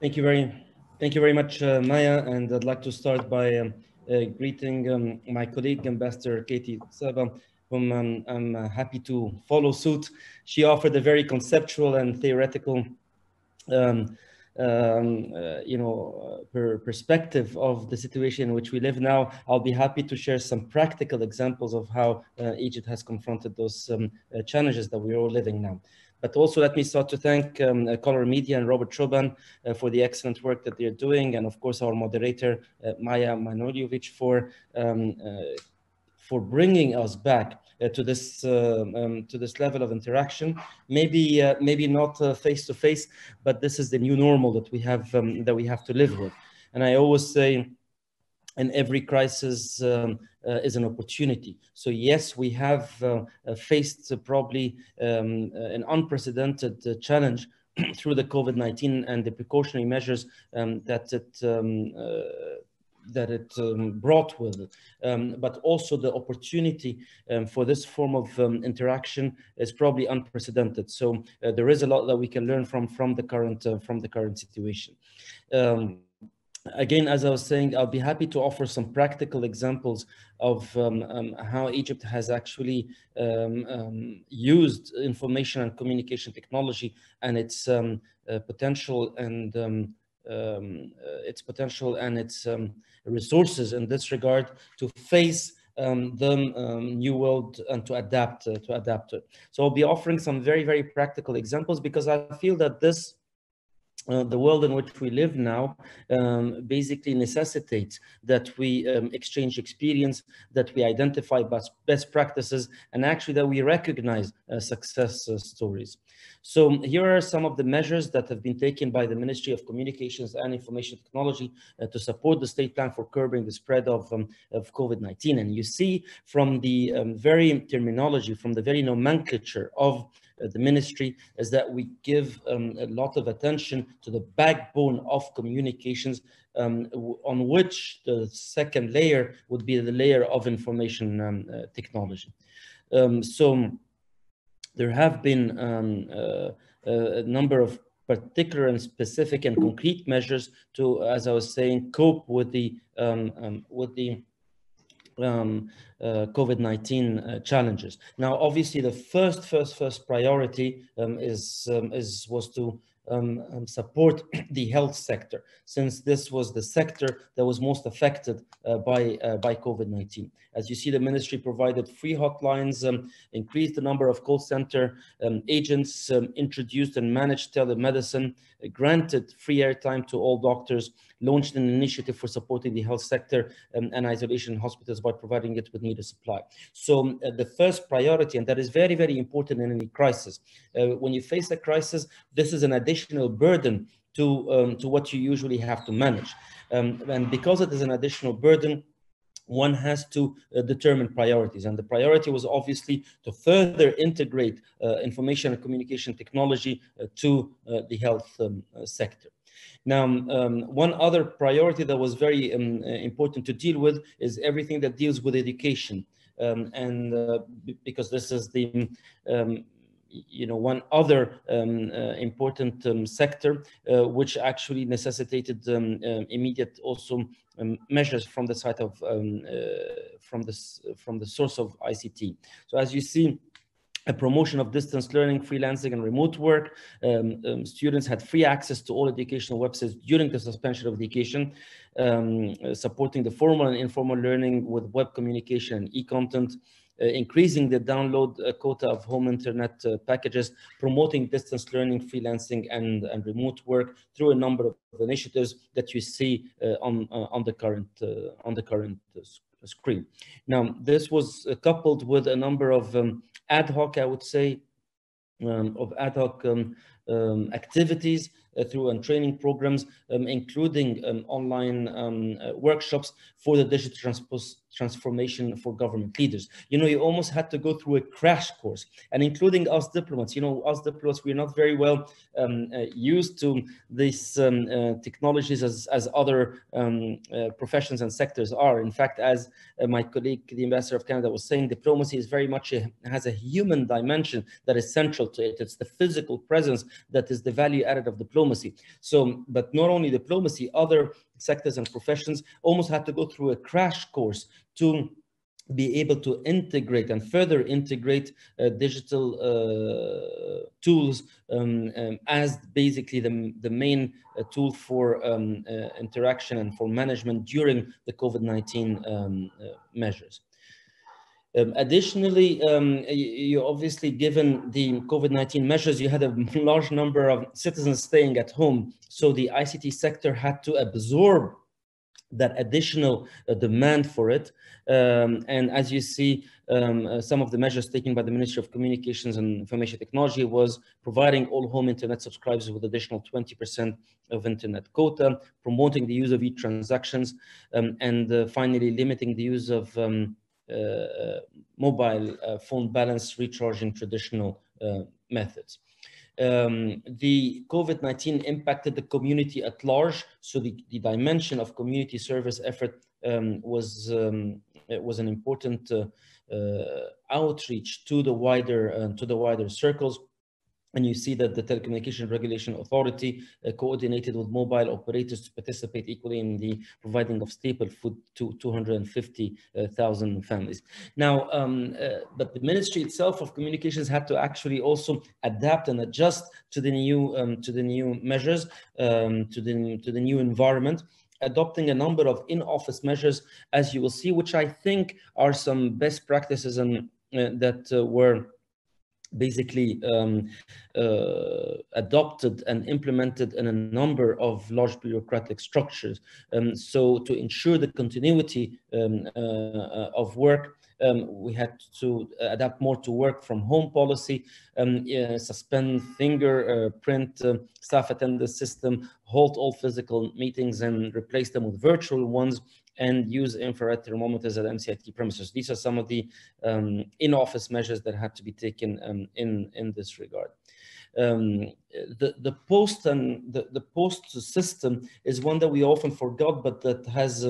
Thank you very much, Maya. And I'd like to start by greeting my colleague, Ambassador Katie Saba, whom I'm happy to follow suit. She offered a very conceptual and theoretical perspective of the situation in which we live now. I'll be happy to share some practical examples of how Egypt has confronted those challenges that we're all living now. But also let me start to thank Color Media and Robert Choban for the excellent work that they're doing, and of course our moderator Maya Manoljevic for bringing us back to this level of interaction. Maybe not face to face, but this is the new normal that we have to live with. And I always say, in every crisis is an opportunity. So yes, we have faced probably an unprecedented challenge through the COVID-19 and the precautionary measures that it brought with it. But also the opportunity for this form of interaction is probably unprecedented. So there is a lot that we can learn from the current situation. Again, as I was saying, I'll be happy to offer some practical examples of how Egypt has actually used information and communication technology and its potential and its resources in this regard to face the new world and to adapt to it. So I'll be offering some very practical examples because I feel that this the world in which we live now basically necessitates that we exchange experience, that we identify best practices, and actually that we recognize success stories. So here are some of the measures that have been taken by the Ministry of Communications and Information Technology to support the state plan for curbing the spread of COVID-19. And you see from the very terminology, from the very nomenclature of the ministry, is that we give a lot of attention to the backbone of communications, on which the second layer would be the layer of information technology. So there have been a number of particular and specific and concrete measures to, as I was saying, cope with the COVID-19 challenges. Now, obviously, the first priority was to support the health sector, since this was the sector that was most affected by COVID-19. As you see, the ministry provided free hotlines, increased the number of call center agents, introduced and managed telemedicine, granted free airtime to all doctors, launched an initiative for supporting the health sector and isolation hospitals by providing it with needed supply. So the first priority, and that is very important in any crisis, when you face a crisis, this is an additional burden to what you usually have to manage. And because it is an additional burden, one has to determine priorities. And the priority was obviously to further integrate information and communication technology to the health sector. Now, one other priority that was very important to deal with is everything that deals with education. Because this is the one other important sector which actually necessitated immediate also measures from the side of from the source of ICT. So as you see, a promotion of distance learning, freelancing, and remote work. Students had free access to all educational websites during the suspension of education, supporting the formal and informal learning with web communication and e-content, increasing the download quota of home internet packages, promoting distance learning, freelancing, and remote work through a number of initiatives that you see on the current screen. Now, this was coupled with a number of ad hoc, I would say, activities through training programs, including online workshops for the digital transformation for government leaders. You almost had to go through a crash course, and including us diplomats. Us diplomats, we're not very well used to these technologies as other professions and sectors are. In fact, as my colleague, the ambassador of Canada, was saying, diplomacy is very much has a human dimension that is central to it. It's the physical presence that is the value added of diplomacy. So, but not only diplomacy, other sectors and professions almost had to go through a crash course to be able to integrate and further integrate digital tools as basically the main tool for interaction and for management during the COVID-19 measures. Additionally, you obviously, given the COVID-19 measures, you had a large number of citizens staying at home. So the ICT sector had to absorb that additional demand for it. And as you see, some of the measures taken by the Ministry of Communications and Information Technology was providing all home internet subscribers with additional 20% of internet quota, promoting the use of e-transactions, and finally limiting the use of mobile phone balance recharging traditional methods. The COVID-19 impacted the community at large, so the dimension of community service effort was an important outreach to the wider circles. And you see that the Telecommunication Regulation Authority coordinated with mobile operators to participate equally in the providing of staple food to 250,000 families. Now, but the Ministry itself of Communications had to actually also adapt and adjust to the new measures, to the new environment, adopting a number of in-office measures, as you will see, which I think are some best practices and that were basically adopted and implemented in a number of large bureaucratic structures. So to ensure the continuity of work, we had to adapt more to work from home policy, suspend fingerprint staff attendance system, halt all physical meetings and replace them with virtual ones, and use infrared thermometers at MCIT premises. These are some of the in-office measures that had to be taken in this regard. The post and the post system is one that we often forgot, but that has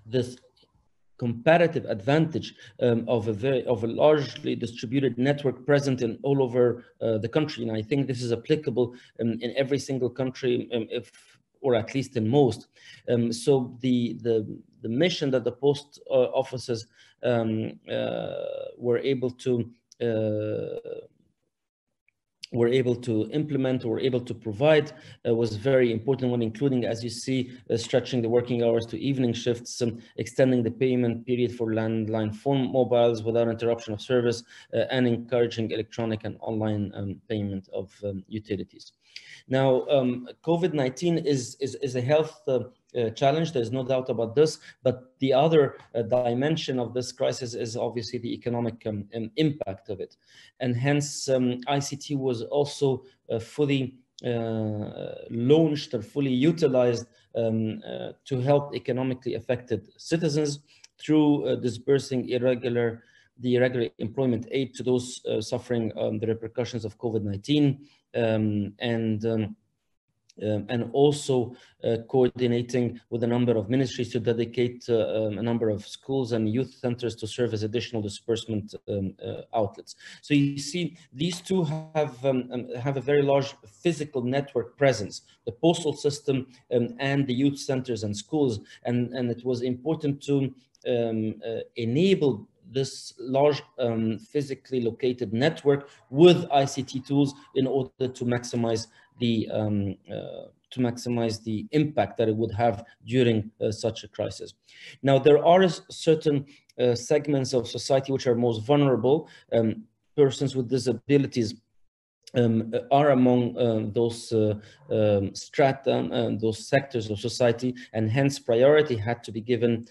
this comparative advantage of a largely distributed network present in all over the country, and I think this is applicable in every single country, or at least in most. So the mission that the post offices were able to implement or able to provide was very important one, including, as you see, stretching the working hours to evening shifts, extending the payment period for landline phone mobiles without interruption of service, and encouraging electronic and online payment of utilities. Now, COVID-19 is a health challenge. There's no doubt about this, but the other dimension of this crisis is obviously the economic impact of it. And hence, ICT was also fully launched or fully utilized to help economically affected citizens through disbursing the irregular employment aid to those suffering the repercussions of COVID-19, and also coordinating with a number of ministries to dedicate a number of schools and youth centers to serve as additional disbursement outlets. So you see, these two have a very large physical network presence, the postal system and the youth centers and schools, and it was important to enable this large physically located network with ICT tools in order to maximize the impact that it would have during such a crisis. Now, there are certain segments of society which are most vulnerable. Persons with disabilities are among those strata and those sectors of society, and hence priority had to be given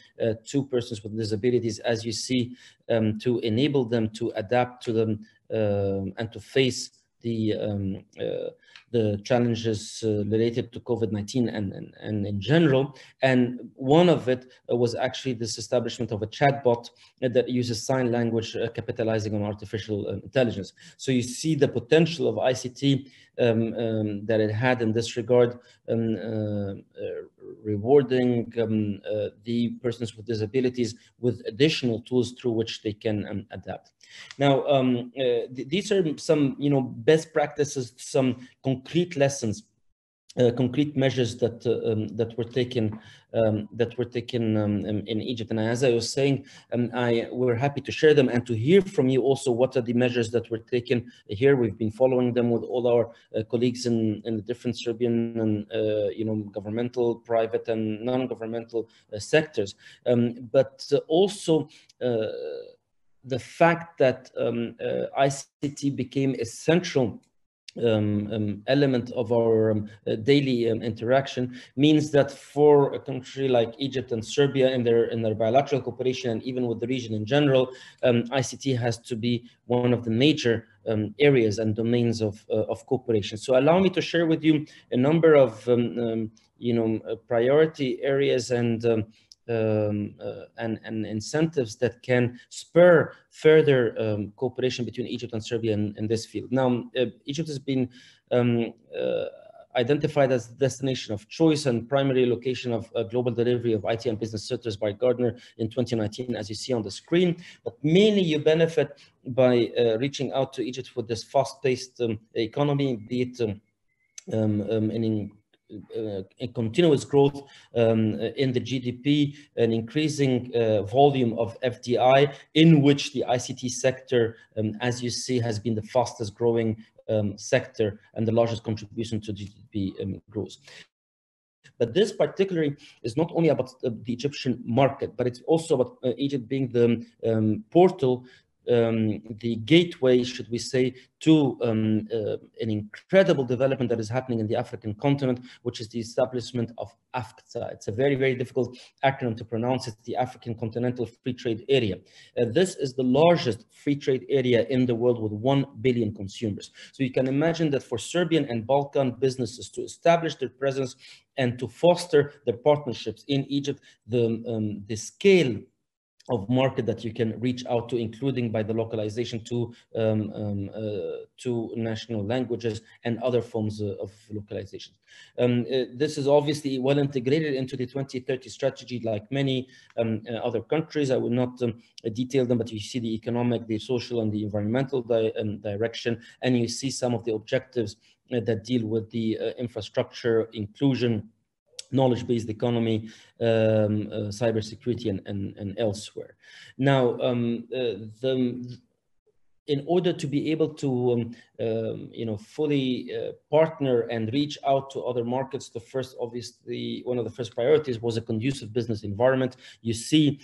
to persons with disabilities, as you see, to enable them to adapt to them and to face the challenges related to COVID-19 and in general. And one of it was actually this establishment of a chatbot that uses sign language, capitalizing on artificial intelligence. So you see the potential of ICT that it had in this regard, rewarding the persons with disabilities with additional tools through which they can adapt. Now, these are some, best practices, some concrete lessons, concrete measures that were taken in Egypt. And as I was saying, we're happy to share them and to hear from you also what are the measures that were taken here. We've been following them with all our colleagues in the different Serbian and governmental, private, and non-governmental sectors, but also the fact that ICT became essential element of our daily interaction means that for a country like Egypt and Serbia in their bilateral cooperation, and even with the region in general, ICT has to be one of the major areas and domains of cooperation. So allow me to share with you a number of priority areas and incentives that can spur further cooperation between Egypt and Serbia in this field. Now, Egypt has been identified as the destination of choice and primary location of global delivery of IT and business sectors by Gartner in 2019, as you see on the screen. But mainly you benefit by reaching out to Egypt with this fast-paced economy, be it a continuous growth in the GDP, an increasing volume of FDI, in which the ICT sector, as you see, has been the fastest growing sector and the largest contribution to GDP growth. But this particularly is not only about the Egyptian market, but it's also about Egypt being the portal, the gateway, should we say, to an incredible development that is happening in the African continent, which is the establishment of AFCTA. It's a very, very difficult acronym to pronounce. It's the African Continental Free Trade Area. This is the largest free trade area in the world with 1 billion consumers. So you can imagine that for Serbian and Balkan businesses to establish their presence and to foster their partnerships in Egypt, the scale of market that you can reach out to, including by the localization to national languages and other forms of localization. This is obviously well integrated into the 2030 strategy, like many other countries. I will not detail them, but you see the economic, the social, and the environmental direction, and you see some of the objectives that deal with the infrastructure, inclusion, knowledge-based economy, cybersecurity, and elsewhere. Now, in order to be able to, fully partner and reach out to other markets, obviously, one of the first priorities was a conducive business environment. You see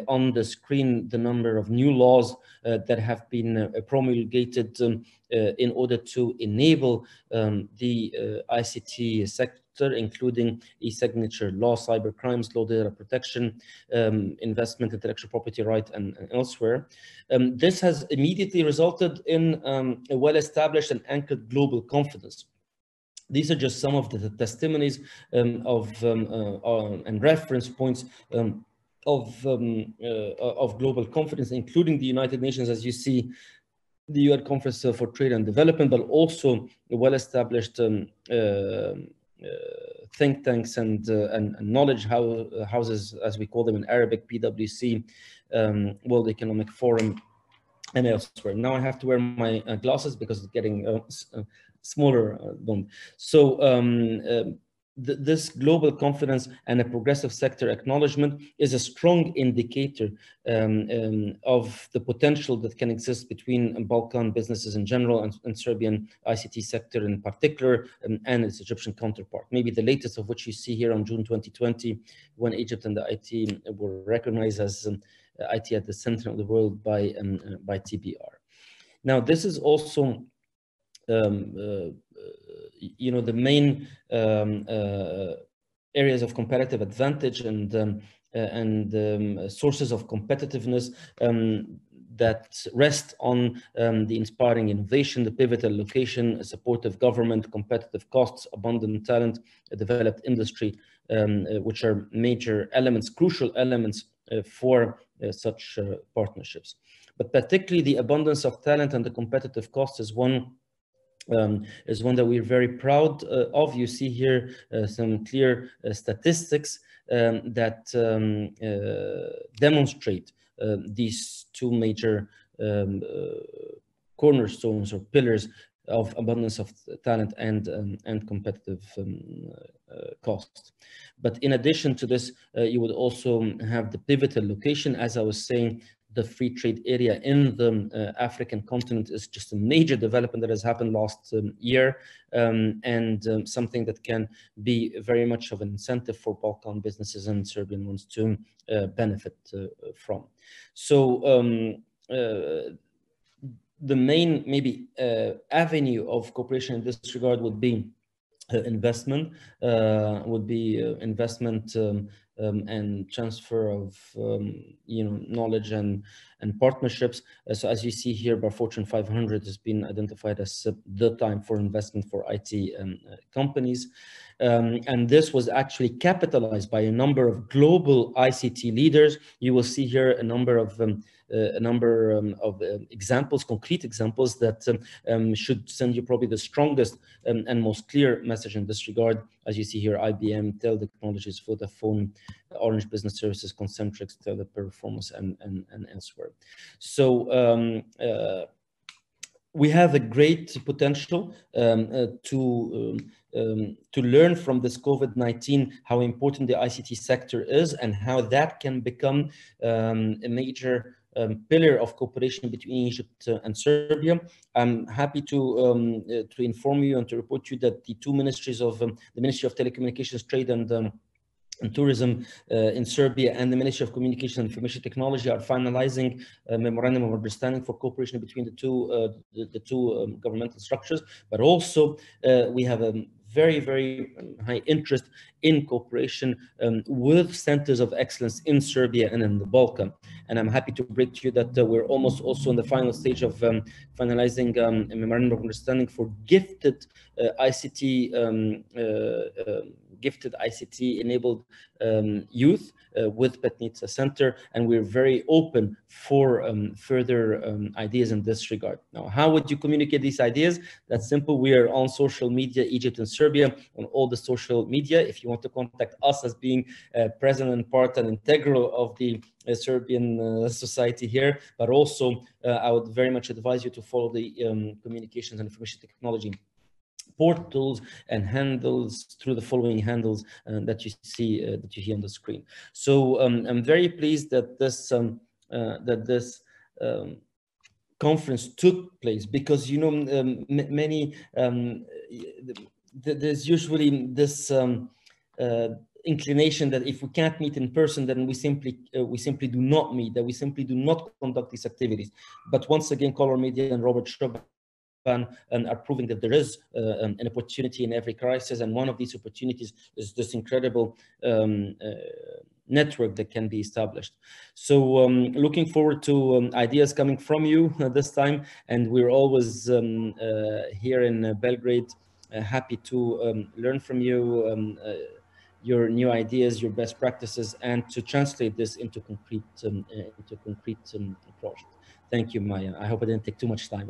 on the screen the number of new laws that have been promulgated in order to enable the ICT sector, including e-signature law, cyber crimes law, data protection, investment, intellectual property right, and elsewhere. This has immediately resulted in a well-established and anchored global confidence. These are just some of the testimonies and reference points of global confidence, including the United Nations, as you see, the UN Conference for Trade and Development, but also well-established think tanks and knowledge houses, as we call them in Arabic, PwC, World Economic Forum, and elsewhere. Now I have to wear my glasses because it's getting smaller. So this global confidence and a progressive sector acknowledgement is a strong indicator of the potential that can exist between Balkan businesses in general and Serbian ICT sector in particular, and its Egyptian counterpart. Maybe the latest of which you see here on June 2020, when Egypt and the IT were recognized as IT at the center of the world by TBR. Now, this is also the main areas of comparative advantage and sources of competitiveness. that rest on the inspiring innovation, the pivotal location, supportive government, competitive costs, abundant talent, a developed industry, which are major elements, crucial elements for such partnerships. But particularly the abundance of talent and the competitive cost is one that we're very proud of. You see here some clear statistics that demonstrate these two major cornerstones or pillars of abundance of talent and competitive cost. But in addition to this, you would also have the pivotal location. As I was saying, the free trade area in the African continent is just a major development that has happened last year, and something that can be very much of an incentive for Balkan businesses and Serbian ones to benefit from. So the main maybe avenue of cooperation in this regard would be investment, and transfer of knowledge and partnerships. So as you see here, by Fortune 500 has been identified as the time for investment for IT companies. And this was actually capitalized by a number of global ICT leaders. You will see here a number of examples, concrete examples that should send you probably the strongest and most clear message in this regard. As you see here, IBM, Dell Technologies, Vodafone, Orange Business Services, Concentrix, Teleperformance, and elsewhere. So we have a great potential to learn from this COVID-19 how important the ICT sector is and how that can become a major pillar of cooperation between Egypt and Serbia. I'm happy to inform you and to report to you that the two ministries of the Ministry of Telecommunications, Trade and Tourism in Serbia and the Ministry of Communication and Information Technology are finalizing a memorandum of understanding for cooperation between the two governmental structures. But also we have a very high interest in cooperation with centers of excellence in Serbia and in the Balkan. And I'm happy to break to you that we're almost also in the final stage of finalizing a memorandum of understanding for gifted ICT-enabled youth with Petnica Center, and we're very open for further ideas in this regard. Now, how would you communicate these ideas? That's simple. We are on social media, Egypt and Serbia, on all the social media. If you want to contact us as being present and part and integral of the Serbian society here, but also I would very much advise you to follow the communications and information technology portals and handles through the following handles that you see on the screen. So I'm very pleased that this conference took place, because many there's usually this inclination that if we can't meet in person, then we simply do not meet, that we simply do not conduct these activities. But once again, Color Media and Robert Schubb are proving that there is an opportunity in every crisis, and one of these opportunities is this incredible network that can be established. So looking forward to ideas coming from you this time, and we're always here in Belgrade, happy to learn from you your new ideas, your best practices, and to translate this into concrete projects. Thank you, Maya. I hope I didn't take too much time.